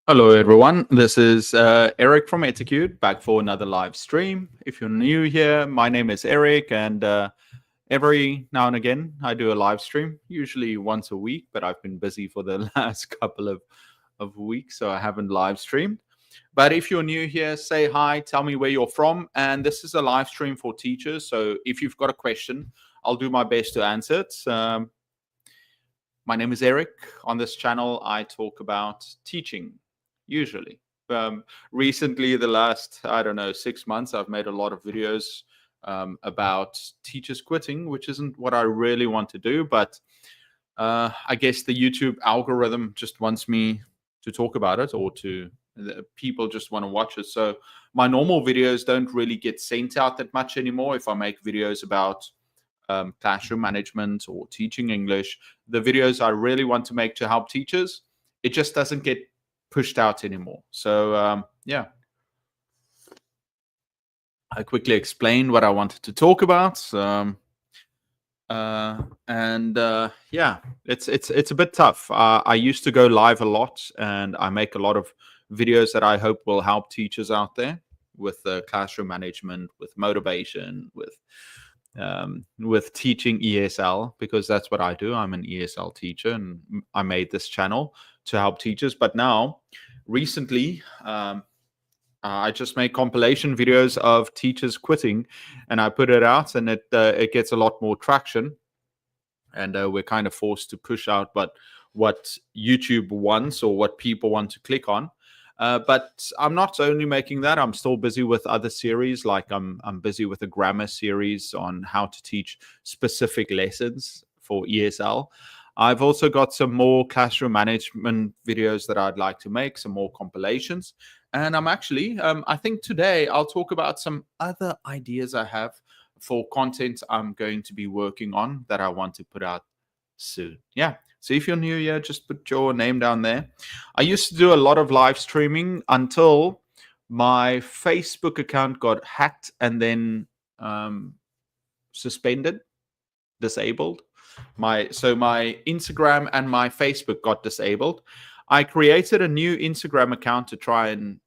Hello, everyone. This is Eric from Execute back for another live stream. If you're new here, my name is Eric, and every now and again I do a live stream, usually once a week, but I've been busy for the last couple of weeks, so I haven't live streamed. But if you're new here, say hi, tell me where you're from. And this is a live stream for teachers. So if you've got a question, I'll do my best to answer it. My name is Eric. On this channel, I talk about teaching, usually. Recently, the last, I don't know, 6 months, I've made a lot of videos about teachers quitting, which isn't what I really want to do. But I guess the YouTube algorithm just wants me to talk about it, or people just want to watch it. So my normal videos don't really get sent out that much anymore. If I make videos about classroom management or teaching English, the videos I really want to make to help teachers, it just doesn't get pushed out anymore. So yeah, I quickly explained what I wanted to talk about. Yeah, it's a bit tough. I used to go live a lot, and I make a lot of videos that I hope will help teachers out there with classroom management, with motivation, with teaching ESL, because that's what I do. I'm an ESL teacher, and I made this channel to help teachers. But now, recently, I just make compilation videos of teachers quitting, and I put it out, and it gets a lot more traction. And we're kind of forced to push out what YouTube wants, or what people want to click on. But I'm not only making that. I'm still busy with other series. Like I'm busy with a grammar series on how to teach specific lessons for ESL. I've also got some more classroom management videos that I'd like to make, some more compilations. And I'm actually, I think today I'll talk about some other ideas I have for content I'm going to be working on that I want to put out soon. Yeah. So if you're new here, just put your name down there. I used to do a lot of live streaming until my Facebook account got hacked and then suspended, disabled. My Instagram and my Facebook got disabled. I created a new Instagram account to try and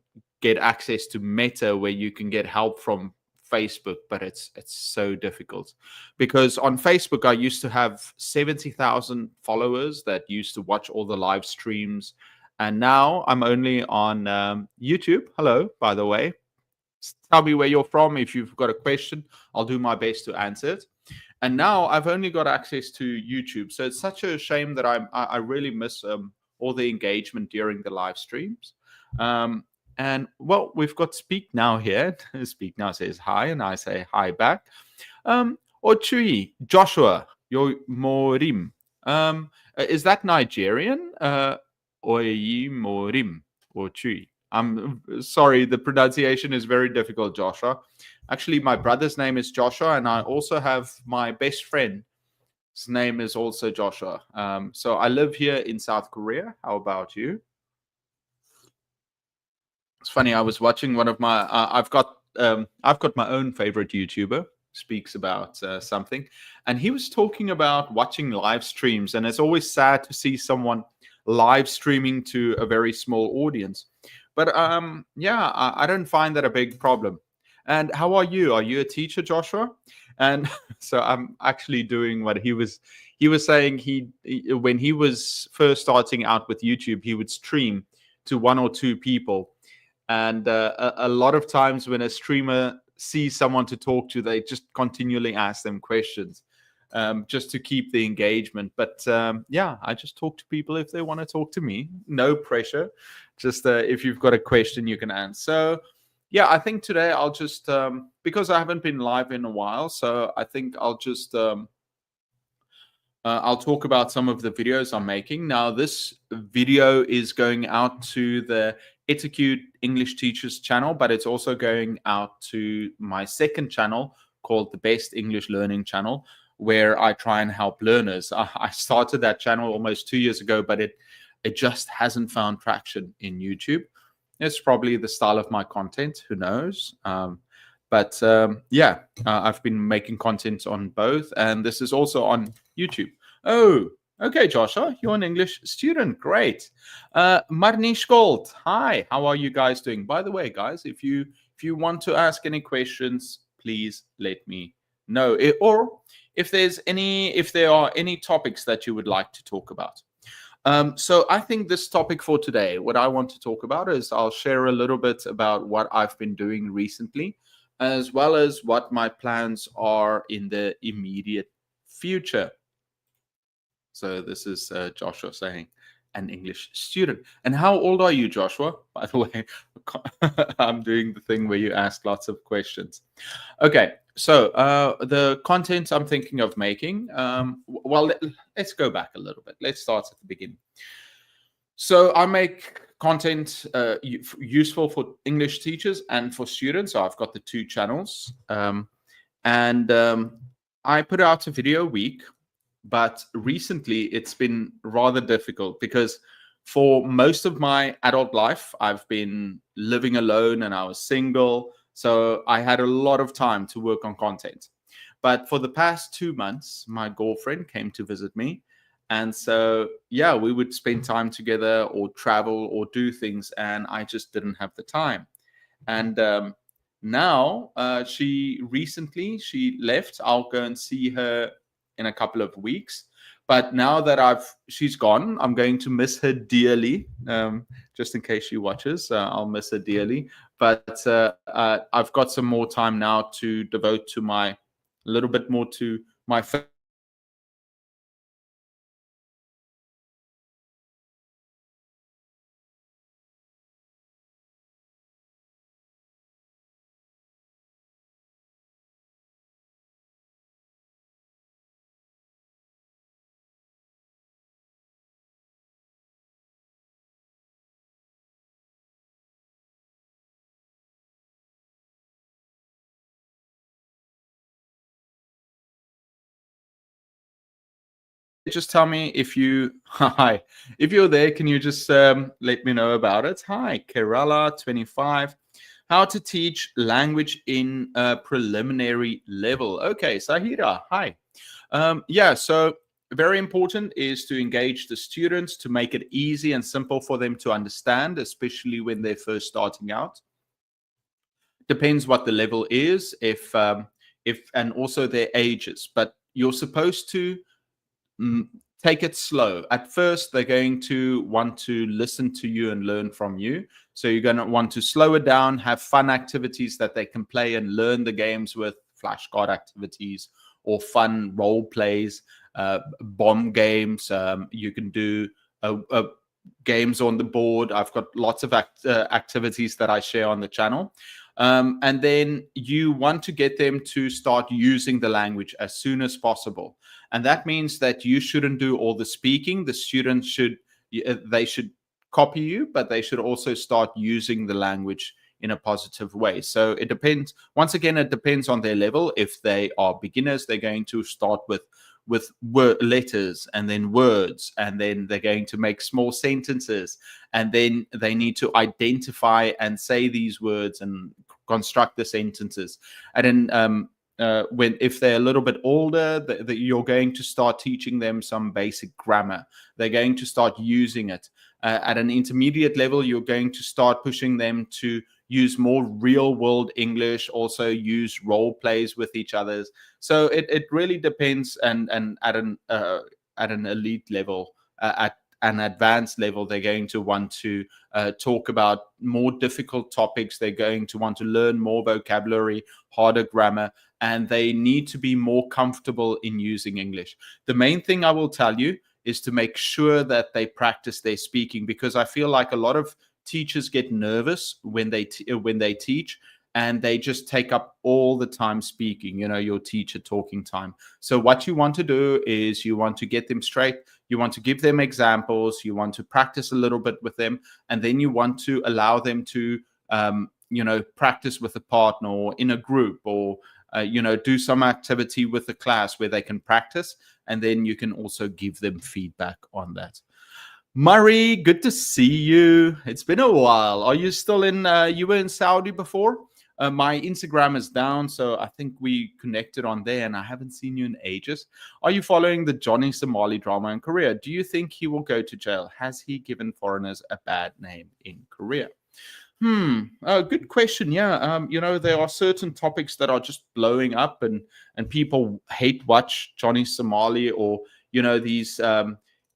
get access to Meta, where you can get help from Facebook, but it's so difficult, because on Facebook I used to have 70,000 followers that used to watch all the live streams, and now I'm only on YouTube. Hello, by the way. Tell me where you're from. If you've got a question, I'll do my best to answer it. And now I've only got access to YouTube, so it's such a shame that I really miss all the engagement during the live streams. And well, we've got Speak Now here. Speak Now says hi, and I say hi back. Ochui, Joshua, yo Morim. Is that Nigerian? Oyi Morim, Ochui. I'm sorry, the pronunciation is very difficult, Joshua. Actually, my brother's name is Joshua, and I also have my best friend. His name is also Joshua. So I live here in South Korea. How about you? It's funny. I was watching one of my. I've got my own favorite YouTuber speaks about something, and he was talking about watching live streams, and it's always sad to see someone live streaming to a very small audience. But yeah, I don't find that a big problem. And how are you? Are you a teacher, Joshua? And so I'm actually doing what he was. He was saying when he was first starting out with YouTube, he would stream to 1 or 2 people. And a lot of times when a streamer sees someone to talk to, they just continually ask them questions just to keep the engagement. But yeah, I just talk to people if they want to talk to me. No pressure. Just if you've got a question, you can answer. So yeah, I think today I'll just, because I haven't been live in a while, so I think I'll just, I'll talk about some of the videos I'm making. Now, this video is going out to the Execute English Teachers channel, but it's also going out to my second channel called the Best English Learning channel, where I try and help learners. I started that channel almost 2 years ago, but it just hasn't found traction in YouTube. It's probably the style of my content, who knows? But I've been making content on both, and this is also on YouTube. Oh, Okay, Joshua, you're an English student. Great. Marnish Gold, hi. How are you guys doing? By the way, guys, if you want to ask any questions, please let me know. Or if there are any topics that you would like to talk about. So I think this topic for today, what I want to talk about is I'll share a little bit about what I've been doing recently, as well as what my plans are in the immediate future. So this is Joshua saying, an English student. And how old are you, Joshua? By the way, I'm doing the thing where you ask lots of questions. Okay, so the content I'm thinking of making, well, let's go back a little bit. Let's start at the beginning. So I make content useful for English teachers and for students. So I've got the two channels. And I put out a video a week. But recently, it's been rather difficult because for most of my adult life, I've been living alone and I was single. So I had a lot of time to work on content. But for the past 2 months, my girlfriend came to visit me. And so, yeah, we would spend time together or travel or do things. And I just didn't have the time. And now she left. I'll go and see her in a couple of weeks. But now that she's gone, I'm going to miss her dearly. Just in case she watches, I'll miss her dearly. But I've got some more time now to devote to a little bit more to my family. Just tell me if hi, if you're there, can you just let me know about it? Hi, Kerala 25. How to teach language in a preliminary level. Okay, Sahira, hi. Yeah, so very important is to engage the students to make it easy and simple for them to understand, especially when they're first starting out. Depends what the level is, if and also their ages, but you're supposed to take it slow. At first, they're going to want to listen to you and learn from you. So you're going to want to slow it down, have fun activities that they can play and learn the games with, flashcard activities or fun role plays, bomb games. You can do games on the board. I've got lots of activities that I share on the channel. And then you want to get them to start using the language as soon as possible. And that means that you shouldn't do all the speaking. The students should copy you, but they should also start using the language in a positive way. So it depends. Once again, it depends on their level. If they are beginners, they're going to start with letters and then words, and then they're going to make small sentences, and then they need to identify and say these words and construct the sentences. And then if they're a little bit older, you're going to start teaching them some basic grammar. They're going to start using it. At an intermediate level, you're going to start pushing them to use more real world English, also use role plays with each other. So it really depends. And at an elite level, at an advanced level, they're going to want to talk about more difficult topics. They're going to want to learn more vocabulary, harder grammar, and they need to be more comfortable in using English. The main thing I will tell you is to make sure that they practice their speaking, because I feel like a lot of teachers get nervous when they teach, and they just take up all the time speaking, your teacher talking time. So what you want to do is you want to get them straight. You want to give them examples. You want to practice a little bit with them. And then you want to allow them to, practice with a partner or in a group, or, do some activity with the class where they can practice. And then you can also give them feedback on that. Murray, good to see you. It's been a while. Are you still you were in Saudi before? My Instagram is down, so I think we connected on there, and I haven't seen you in ages. Are you following the Johnny Somali drama in Korea? Do you think he will go to jail? Has he given foreigners a bad name in Korea? Good question. Yeah, there are certain topics that are just blowing up, and people hate watch Johnny Somali, or these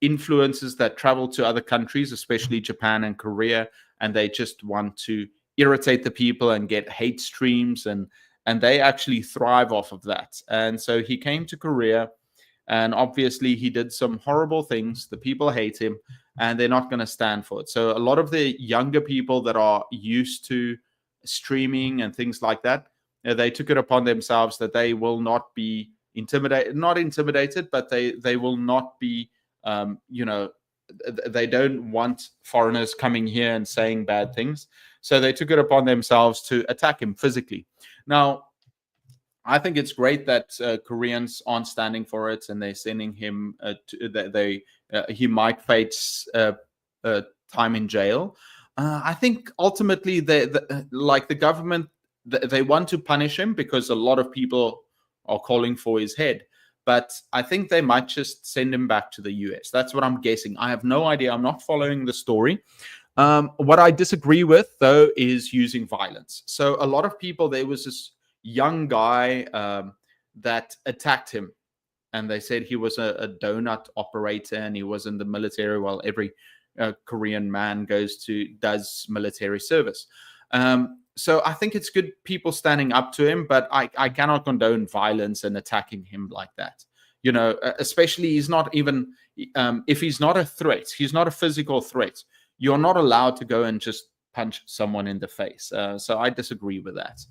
influencers that travel to other countries, especially Japan and Korea, and they just want to irritate the people and get hate streams, and they actually thrive off of that. And so he came to Korea, and obviously he did some horrible things. The people hate him, and they're not going to stand for it. So a lot of the younger people that are used to streaming and things like that, they took it upon themselves that they will not be not intimidated, but they will not be, they don't want foreigners coming here and saying bad things. So they took it upon themselves to attack him physically. Now, I think it's great that Koreans aren't standing for it, and they're sending him. He might face time in jail. I think ultimately, the government, they want to punish him because a lot of people are calling for his head. But I think they might just send him back to the US. That's what I'm guessing. I have no idea. I'm not following the story. What I disagree with, though, is using violence. So a lot of people, there was this young guy that attacked him, and they said he was a donut operator and he was in the military. Well, every Korean man does military service. So I think it's good people standing up to him, but I cannot condone violence and attacking him like that. Especially he's not even, if he's not a threat, he's not a physical threat, you're not allowed to go and just punch someone in the face. So I disagree with that.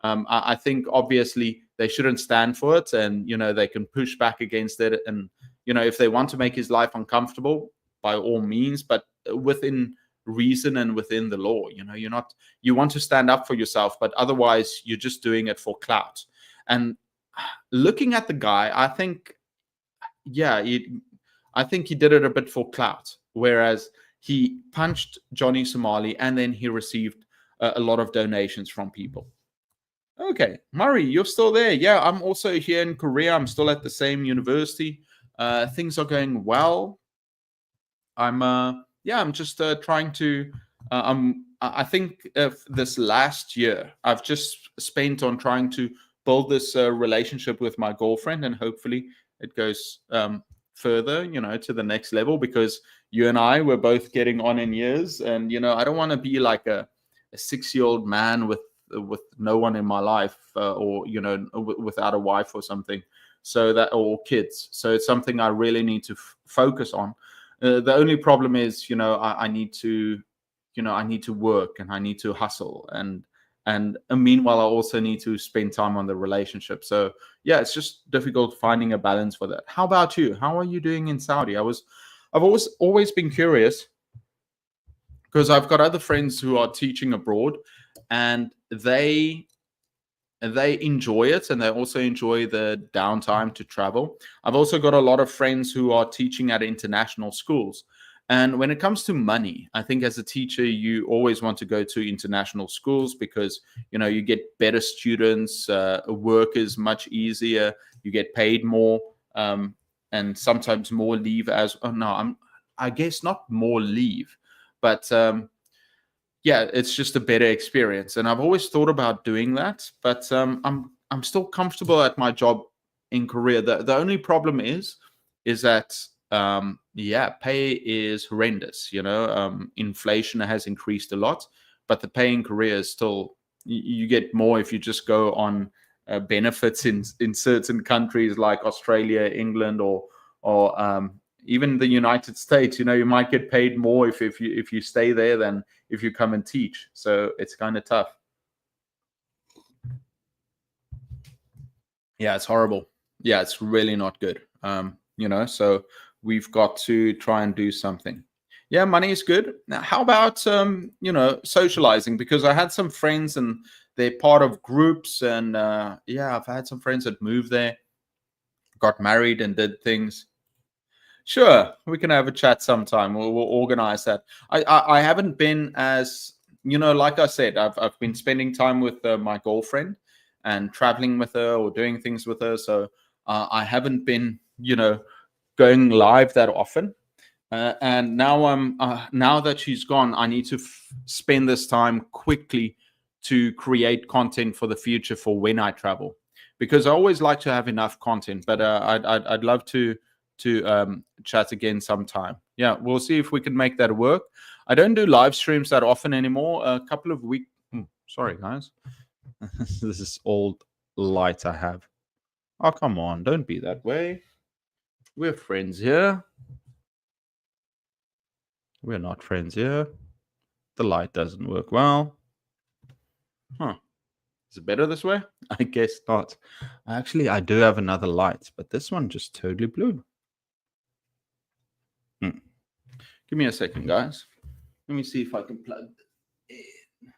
I think obviously they shouldn't stand for it, and they can push back against it, and if they want to make his life uncomfortable, by all means, but within reason and within the law. You want to stand up for yourself, but otherwise you're just doing it for clout. And looking at the guy, I think he did it a bit for clout, whereas he punched Johnny Somali and then he received a lot of donations from people. Okay, Murray, you're still there. Yeah, I'm also here in Korea. I'm still at the same university. Things are going well. I'm just trying to. I think this last year I've just spent on trying to build this relationship with my girlfriend, and hopefully it goes further, to the next level, because you and I were both getting on in years, and I don't want to be like a 6-year-old man with no one in my life, or without a wife or something, or kids. So it's something I really need to focus on. The only problem is, I need to work, and I need to hustle, and meanwhile I also need to spend time on the relationship. So yeah, it's just difficult finding a balance for that. How about you? How are you doing in Saudi? I've always been curious, because I've got other friends who are teaching abroad, and they enjoy it, and they also enjoy the downtime to travel. I've also got a lot of friends who are teaching at international schools. And when it comes to money, I think as a teacher, you always want to go to international schools, because, you get better students, work is much easier, you get paid more, and sometimes more leave I guess not more leave, but yeah, it's just a better experience. And I've always thought about doing that, but I'm still comfortable at my job in Korea. The only problem is that pay is horrendous. Inflation has increased a lot, but the pay in Korea is still, you get more if you just go on benefits in certain countries like Australia, England, or even the United States. You might get paid more if you stay there than if you come and teach. So it's kind of tough. Yeah, it's horrible. Yeah, it's really not good. So we've got to try and do something. Yeah, money is good. Now, how about socializing? Because I had some friends, and they're part of groups, and I've had some friends that moved there, got married, and did things. Sure, we can have a chat sometime. We'll organize that. I haven't been as like I said, I've been spending time with my girlfriend and traveling with her or doing things with her. So I haven't been, going live that often. And now now that she's gone, I need to spend this time quickly to create content for the future for when I travel, because I always like to have enough content. But I'd love to chat again sometime. Yeah, we'll see if we can make that work. I don't do live streams that often anymore. A couple of weeks. Sorry, guys. This is old light I have. Oh, come on. Don't be that way. We're friends here. We're not friends here. The light doesn't work well. Huh. Is it better this way? I guess not. Actually, I do have another light, but this one just totally blew. Give me a second, guys. Let me see if I can plug it in.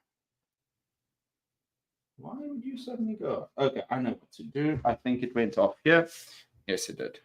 Why would you suddenly go? Okay, I know what to do. I think it went off here. Yes, it did.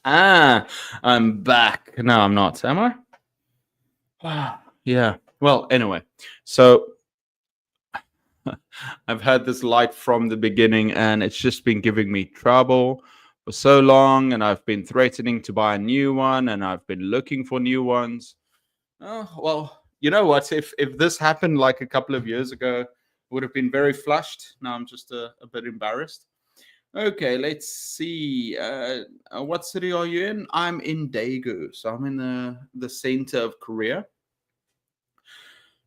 I'm back. No, I'm not. Am I? Yeah. Well, anyway, so I've had this light from the beginning, and it's just been giving me trouble for so long. And I've been threatening to buy a new one, and I've been looking for new ones. Oh, well, you know what? If this happened like a couple of years ago, it would have been very flushed. Now I'm just a bit embarrassed. Okay, let's see. What city are you in? I'm in Daegu, so I'm in the center of Korea.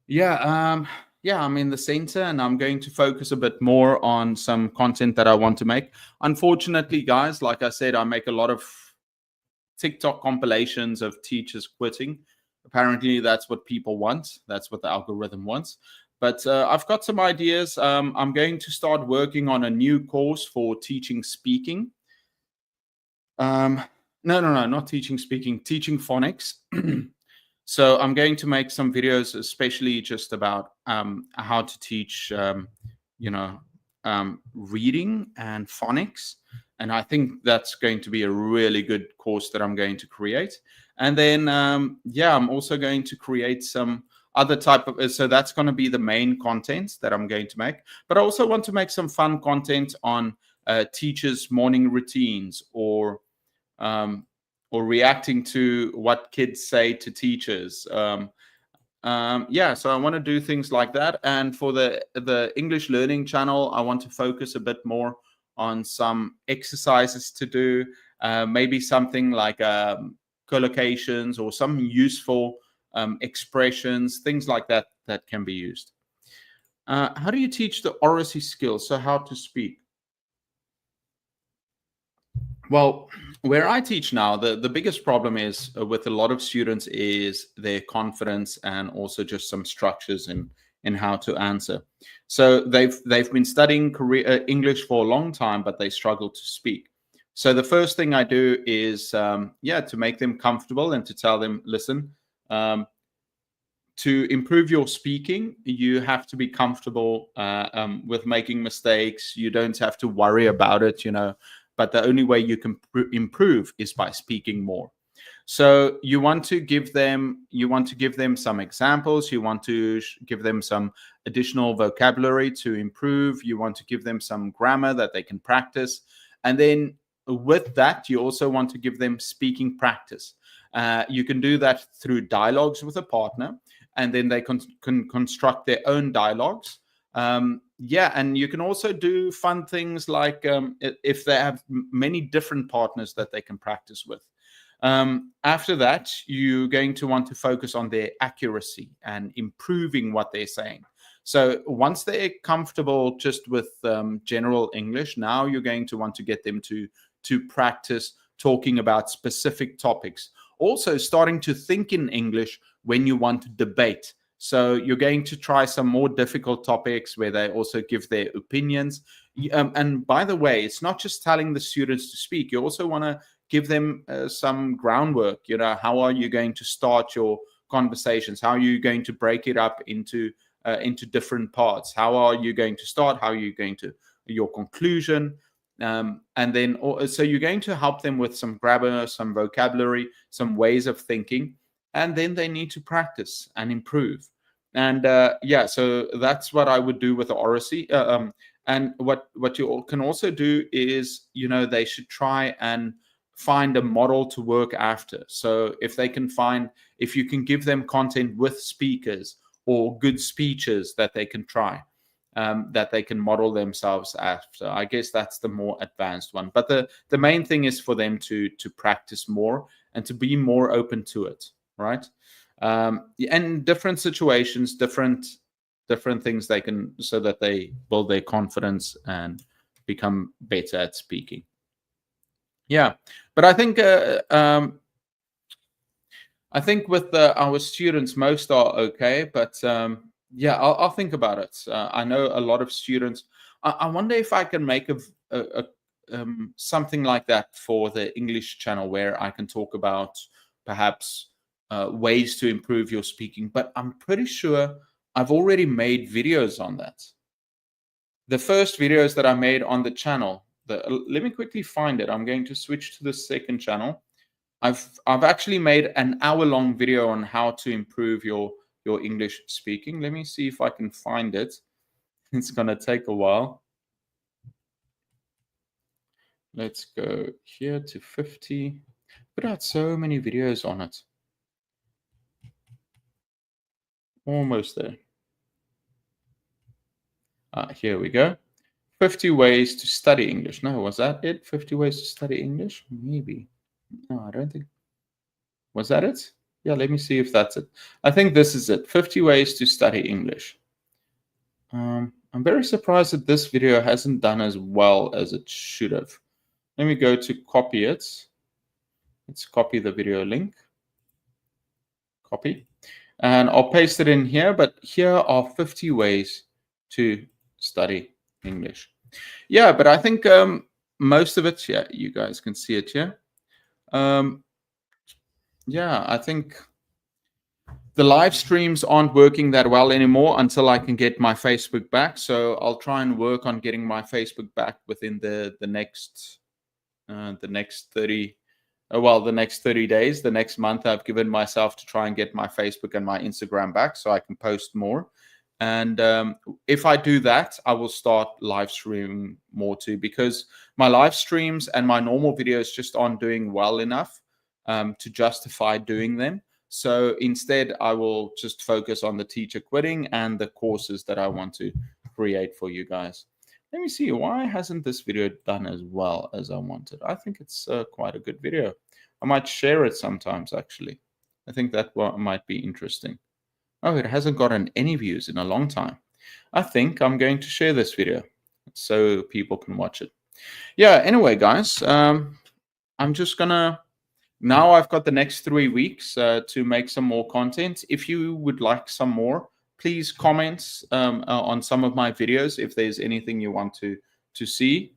Yeah, I'm in the center, and I'm going to focus a bit more on some content that I want to make. Unfortunately, guys, like I said, I make a lot of TikTok compilations of teachers quitting. Apparently, that's what people want. That's what the algorithm wants. But I've got some ideas. I'm going to start working on a new course for teaching speaking. No, not teaching speaking, teaching phonics. So I'm going to make some videos, especially just about how to teach, reading and phonics. And I think that's going to be a really good course that I'm going to create. And then, I'm also going to create some other type of, so that's going to be the main content that I'm going to make. But I also want to make some fun content on teachers' morning routines, or reacting to what kids say to teachers. So I want to do things like that. And for the English learning channel, I want to focus a bit more on some exercises to do, maybe something like collocations or some useful expressions, things like that that can be used. How do you teach the oracy skills? So how to speak? Well, where I teach now, the biggest problem is with a lot of students is their confidence, and also just some structures in how to answer. So they've been studying English for a long time, but they struggle to speak. So the first thing I do is to make them comfortable and to tell them, listen, to improve your speaking, you have to be comfortable with making mistakes. You don't have to worry about it, but the only way you can improve is by speaking more. So you want to give them some examples. You want to give them some additional vocabulary to improve. You want to give them some grammar that they can practice. And then with that, you also want to give them speaking practice. You can do that through dialogues with a partner, and then they can construct their own dialogues. And you can also do fun things like if they have many different partners that they can practice with. After that, you're going to want to focus on their accuracy and improving what they're saying. So once they're comfortable just with general English, now you're going to want to get them to practice talking about specific topics. Also starting to think in English when you want to debate. So you're going to try some more difficult topics where they also give their opinions. And by the way, it's not just telling the students to speak. You also want to give them some groundwork. How are you going to start your conversations? How are you going to break it up into different parts? How are you going to start? How are you going to your conclusion? And then so you're going to help them with some grammar, some vocabulary, some ways of thinking, and then they need to practice and improve. And yeah, so that's what I would do with the oracy. And what you can also do is, they should try and find a model to work after. So if you can give them content with speakers or good speeches that they can try, that they can model themselves after. I guess that's the more advanced one. But the main thing is for them to practice more and to be more open to it, right? And different situations, different things they can, so that they build their confidence and become better at speaking. Yeah, but I think with our students, most are okay. But yeah, I'll think about it. I know a lot of students. I wonder if I can make something like that for the English channel, where I can talk about perhaps ways to improve your speaking. But I'm pretty sure I've already made videos on that. The first videos that I made on the channel, let me quickly find it. I'm going to switch to the second channel. I've actually made an hour-long video on how to improve your English speaking. Let me see if I can find it. It's going to take a while. Let's go here to 50. Put out so many videos on it. Almost there. Here we go. 50 ways to study English. No, was that it? 50 ways to study English? Maybe. No, I don't think. Was that it? Yeah, let me see if that's it. I think this is it. 50 ways to study English. I'm very surprised that this video hasn't done as well as it should have. Let me go to copy it. Let's copy the video link. Copy. And I'll paste it in here. But here are 50 ways to study English. Yeah, but I think most of it, yeah, you guys can see it here. Yeah, I think the live streams aren't working that well anymore until I can get my Facebook back. So I'll try and work on getting my Facebook back within the next 30 days. The next month, I've given myself to try and get my Facebook and my Instagram back so I can post more. And if I do that, I will start live streaming more too, because my live streams and my normal videos just aren't doing well enough to justify doing them. So instead, I will just focus on the teacher quitting and the courses that I want to create for you guys. Let me see, why hasn't this video done as well as I wanted? I think it's quite a good video. I might share it sometimes, actually. I think that might be interesting. Oh, it hasn't gotten any views in a long time. I think I'm going to share this video so people can watch it. Yeah, anyway, guys, I'm just gonna, now I've got the next 3 weeks to make some more content. If you would like some more, please comment on some of my videos if there's anything you want to see.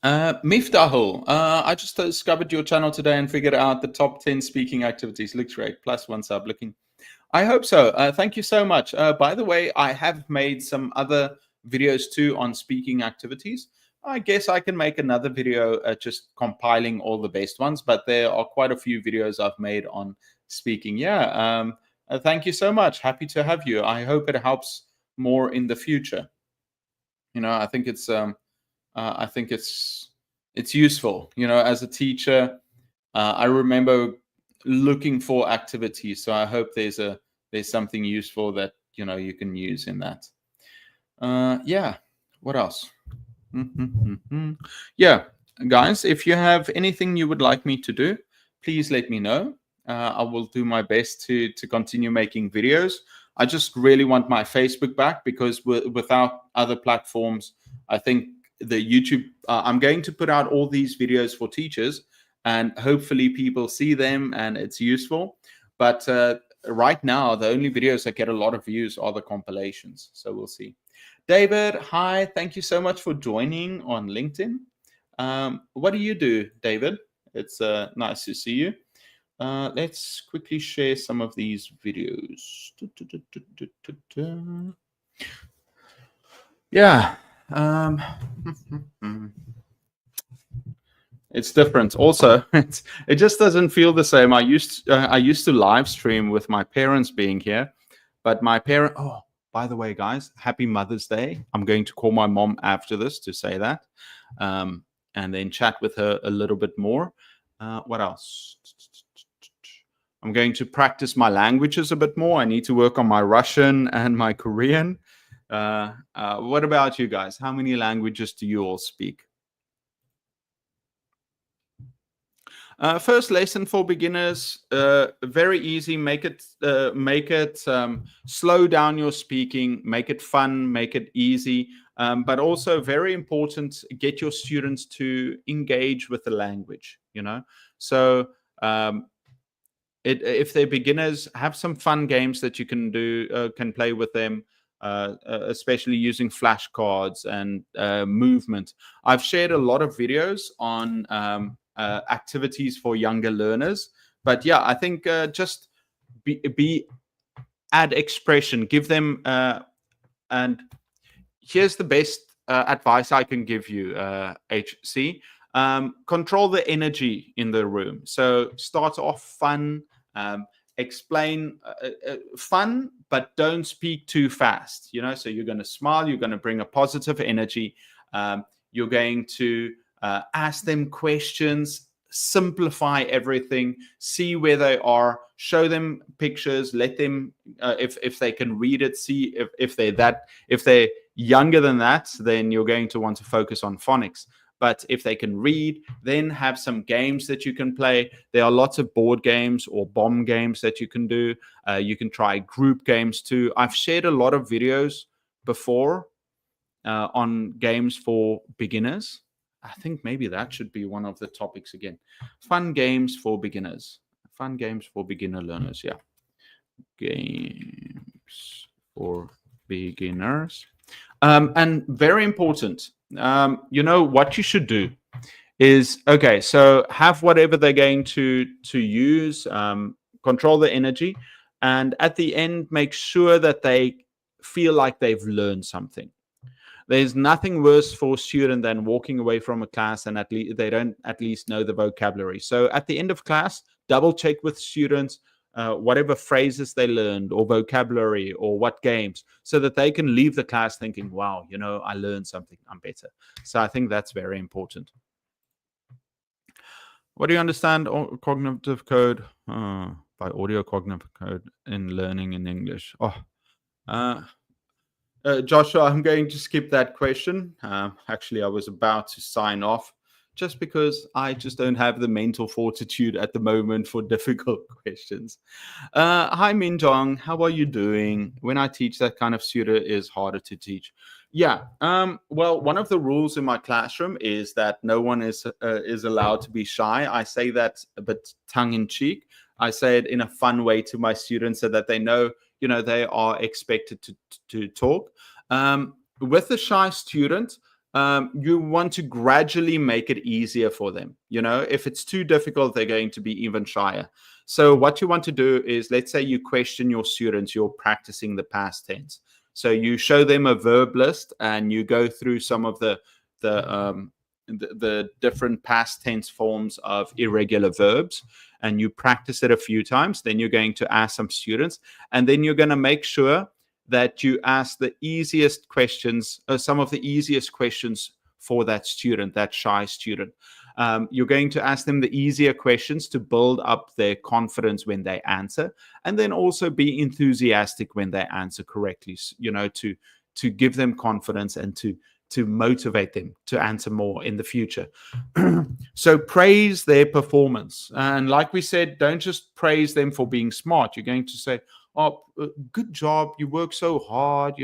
Miftahul, I just discovered your channel today and figured out the top 10 speaking activities. Looks great. +1 sub. Looking. I hope so. Thank you so much. By the way, I have made some other videos too on speaking activities. I guess I can make another video just compiling all the best ones, but there are quite a few videos I've made on speaking. Yeah. Thank you so much. Happy to have you. I hope it helps more in the future. I think it's it's useful. As a teacher, I remember looking for activities. So I hope there's something useful that you can use in that. Yeah. What else? Yeah, guys, if you have anything you would like me to do, please let me know. I will do my best to continue making videos. I just really want my Facebook back, because without other platforms, I think the YouTube, I'm going to put out all these videos for teachers, and hopefully people see them and it's useful. But right now, the only videos that get a lot of views are the compilations. So we'll see. David, hi. Thank you so much for joining on LinkedIn. What do you do, David? It's nice to see you. Let's quickly share some of these videos. Yeah. It's different. Also, it just doesn't feel the same. I used to live stream with my parents being here, but my parent. Oh, by the way, guys, happy Mother's Day. I'm going to call my mom after this to say that, and then chat with her a little bit more. What else? I'm going to practice my languages a bit more. I need to work on my Russian and my Korean. What about you guys? How many languages do you all speak? First lesson for beginners, very easy. Make it slow down your speaking, make it fun, make it easy. But also very important, get your students to engage with the language, So if they're beginners, have some fun games that you can do, can play with them, especially using flashcards and movement. I've shared a lot of videos on activities for younger learners, but yeah, I think just add expression, give them, and here's the best advice I can give you, HC. Control the energy in the room. So start off fun, explain fun, but don't speak too fast. So you're going to smile, you're going to bring a positive energy. You're going to ask them questions, simplify everything, see where they are, show them pictures, let them, if they can read it, see if they're younger than that, then you're going to want to focus on phonics. But if they can read, then have some games that you can play. There are lots of board games or bomb games that you can do. You can try group games too. I've shared a lot of videos before on games for beginners. I think maybe that should be one of the topics again. Fun games for beginners. Fun games for beginner learners. Yeah. Games for beginners. And very important, what you should do is, okay, so have whatever they're going to use, control the energy, and at the end, make sure that they feel like they've learned something. There's nothing worse for a student than walking away from a class and at least they don't at least know the vocabulary. So at the end of class, double check with students whatever phrases they learned or vocabulary or what games, so that they can leave the class thinking, wow, I learned something, I'm better. So I think that's very important. What do you understand cognitive code by audio cognitive code in learning in English? Joshua, I'm going to skip that question. Actually, I was about to sign off just because I just don't have the mental fortitude at the moment for difficult questions. Hi, Minjong. How are you doing? When I teach, that kind of student is harder to teach. Yeah. Well, one of the rules in my classroom is that no one is allowed to be shy. I say that a bit tongue in cheek. I say it in a fun way to my students so that they know, they are expected to talk. With a shy student, you want to gradually make it easier for them. If it's too difficult, they're going to be even shyer. So what you want to do is, let's say you question your students, you're practicing the past tense. So you show them a verb list and you go through some of the different past tense forms of irregular verbs, and you practice it a few times. Then you're going to ask some students, and then you're going to make sure that you ask the easiest questions, some of the easiest questions for that student, that shy student. You're going to ask them the easier questions to build up their confidence when they answer, and then also be enthusiastic when they answer correctly, to give them confidence and to to motivate them to answer more in the future. So praise their performance. And like we said, don't just praise them for being smart. You're going to say, oh, good job. You work so hard.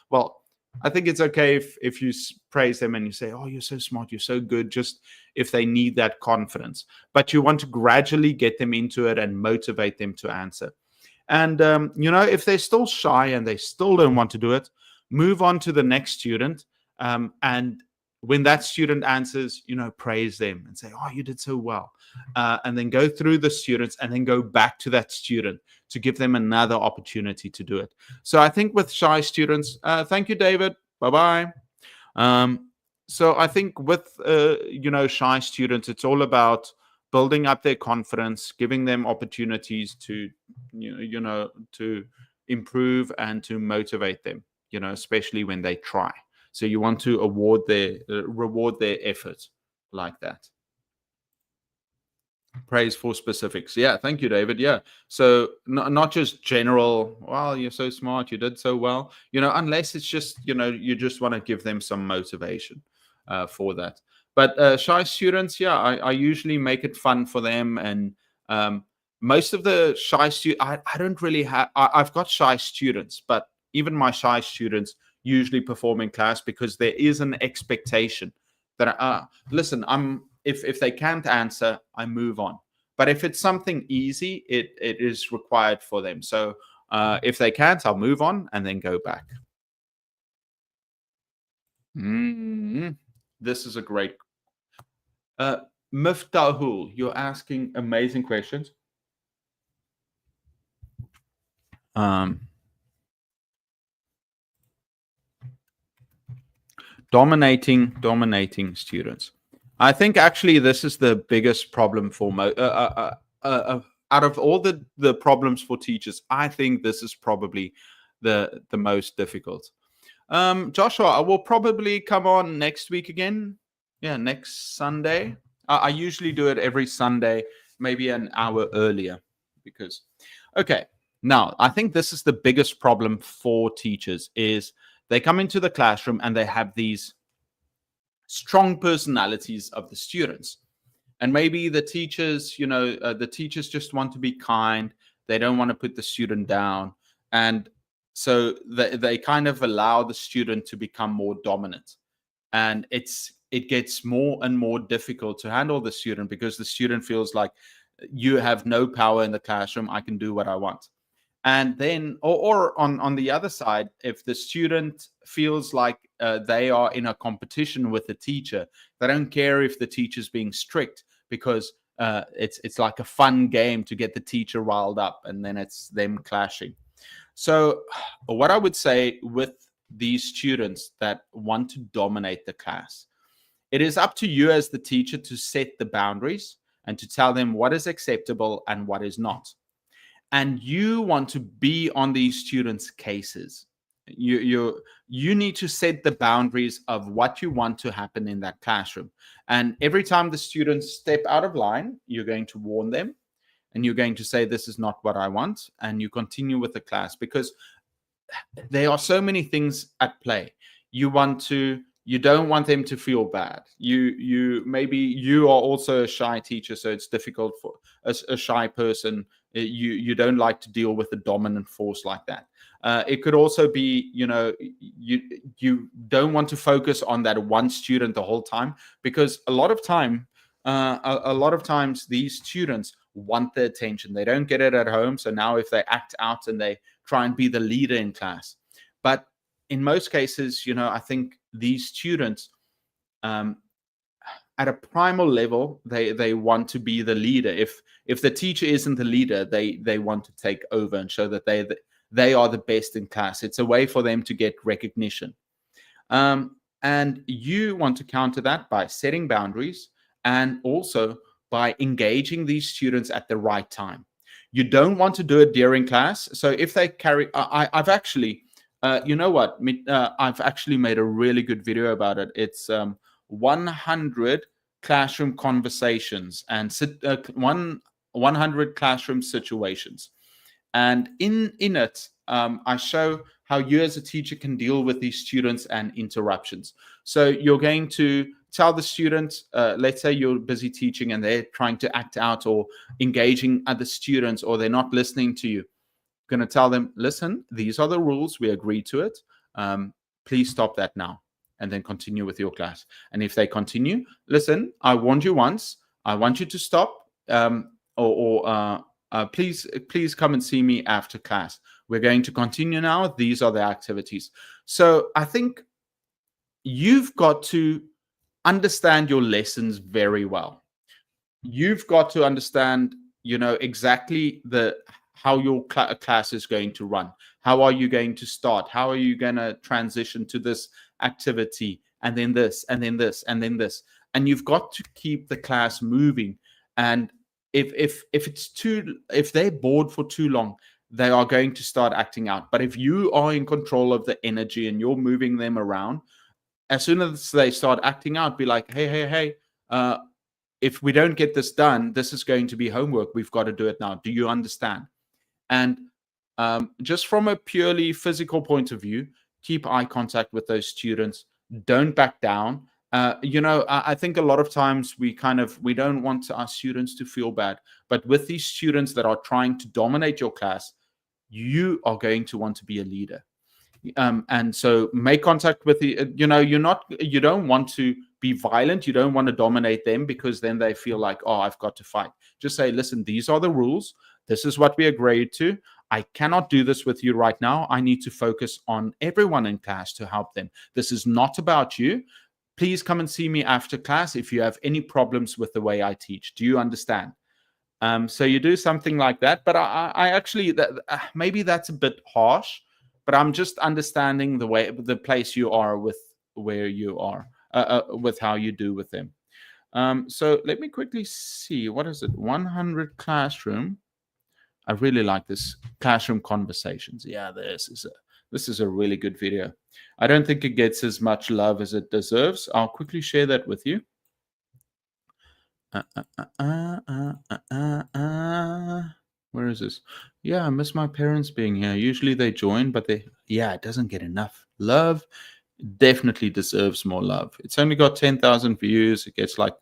Well, I think it's okay if you praise them and you say, oh, you're so smart. You're so good. Just if they need that confidence. But you want to gradually get them into it and motivate them to answer. And, if they're still shy and they still don't want to do it, move on to the next student. And when that student answers, praise them and say, oh, you did so well. And then go through the students and then go back to that student to give them another opportunity to do it. So I think with shy students, thank you, David. Bye-bye. So I think with, shy students, it's all about building up their confidence, giving them opportunities to, to improve and to motivate them, especially when they try. So you want to reward their effort like that. Praise for specifics. Yeah, thank you, David. Yeah. So not just general, well, you're so smart, you did so well, unless it's just, you just want to give them some motivation for that. But shy students, yeah, I usually make it fun for them. And most of the shy students, I don't really have, I've got shy students, but even my shy students usually perform in class because there is an expectation that, listen, if they can't answer, I move on. But if it's something easy, it is required for them. So if they can't, I'll move on and then go back. This is a great Miftahul, you're asking amazing questions. Dominating students. I think actually this is the biggest problem for out of all the problems for teachers. I think this is probably the most difficult. Joshua, I will probably come on next week again. Yeah, next Sunday. I usually do it every Sunday, maybe an hour earlier, because okay. Now, I think this is the biggest problem for teachers is they come into the classroom and they have these strong personalities of the students. And maybe the teachers, the teachers just want to be kind. They don't want to put the student down. And so they kind of allow the student to become more dominant. And it gets more and more difficult to handle the student because the student feels like you have no power in the classroom. I can do what I want. And then, or on the other side, if the student feels like they are in a competition with the teacher, they don't care if the teacher's being strict because it's like a fun game to get the teacher riled up, and then it's them clashing. So what I would say with these students that want to dominate the class, it is up to you as the teacher to set the boundaries and to tell them what is acceptable and what is not. And you want to be on these students' cases. You need to set the boundaries of what you want to happen in that classroom. And every time the students step out of line, you're going to warn them and you're going to say, this is not what I want. And you continue with the class because there are so many things at play. You don't want them to feel bad. Maybe you are also a shy teacher, so it's difficult for a shy person. You don't like to deal with a dominant force like that. It could also be, you don't want to focus on that one student the whole time because a lot of times these students want the attention. They don't get it at home. So now if they act out and they try and be the leader in class, but in most cases, I think these students, at a primal level, they want to be the leader. If the teacher isn't the leader, they want to take over and show that they are the best in class. It's a way for them to get recognition. And you want to counter that by setting boundaries and also by engaging these students at the right time. You don't want to do it during class. So if they carry, I've actually, I've actually made a really good video about it. It's 100 classroom conversations and 100 classroom situations. And in it, I show how you as a teacher can deal with these students and interruptions. So you're going to tell the students, let's say you're busy teaching and they're trying to act out or engaging other students, or they're not listening to you. You're going to tell them, listen, these are the rules. We agreed to it. Please stop that now. And then continue with your class. And if they continue, listen, I warned you once. I want you to stop. Please come and see me after class. We're going to continue now. These are the activities. So I think you've got to understand your lessons very well. You've got to understand, exactly how your class is going to run. How are you going to start? How are you going to transition to this activity, and then this, and then this, and then this? And you've got to keep the class moving. And if they're bored for too long, they are going to start acting out. But if you are in control of the energy and you're moving them around, as soon as they start acting out, be like, hey, if we don't get this done, this is going to be homework. We've got to do it now. Do you understand? And just from a purely physical point of view, keep eye contact with those students. Don't back down. I think a lot of times we don't want our students to feel bad. But with these students that are trying to dominate your class, you are going to want to be a leader. And so make contact with you don't want to be violent. You don't want to dominate them, because then they feel like, oh, I've got to fight. Just say, listen, these are the rules. This is what we agreed to. I cannot do this with you right now. I need to focus on everyone in class to help them. This is not about you. Please come and see me after class if you have any problems with the way I teach. Do you understand? So you do something like that. But I actually, maybe that's a bit harsh, but I'm just understanding the place you are with where you are, with how you do with them. So let me quickly see. What is it? 100 classroom. I really like this classroom conversations. Yeah, this is a really good video. I don't think it gets as much love as it deserves. I'll quickly share that with you. Where is this? Yeah, I miss my parents being here. Usually they join, but it doesn't get enough love. It definitely deserves more love. It's only got 10,000 views. It gets like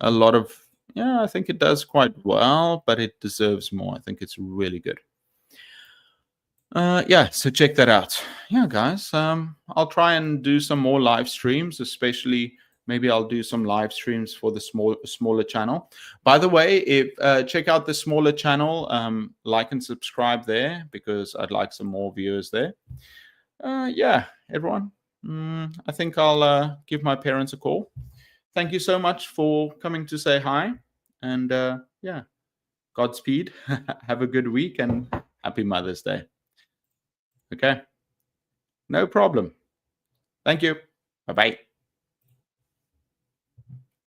a lot of, I think it does quite well, but it deserves more. I think it's really good. So check that out. Yeah, guys, I'll try and do some more live streams, especially maybe I'll do some live streams for the smaller channel. By the way, if check out the smaller channel, like and subscribe there, because I'd like some more viewers there. Everyone, I think I'll give my parents a call. Thank you so much for coming to say hi, and Godspeed. Have a good week and happy Mother's Day. Okay, no problem. Thank you. Bye-bye.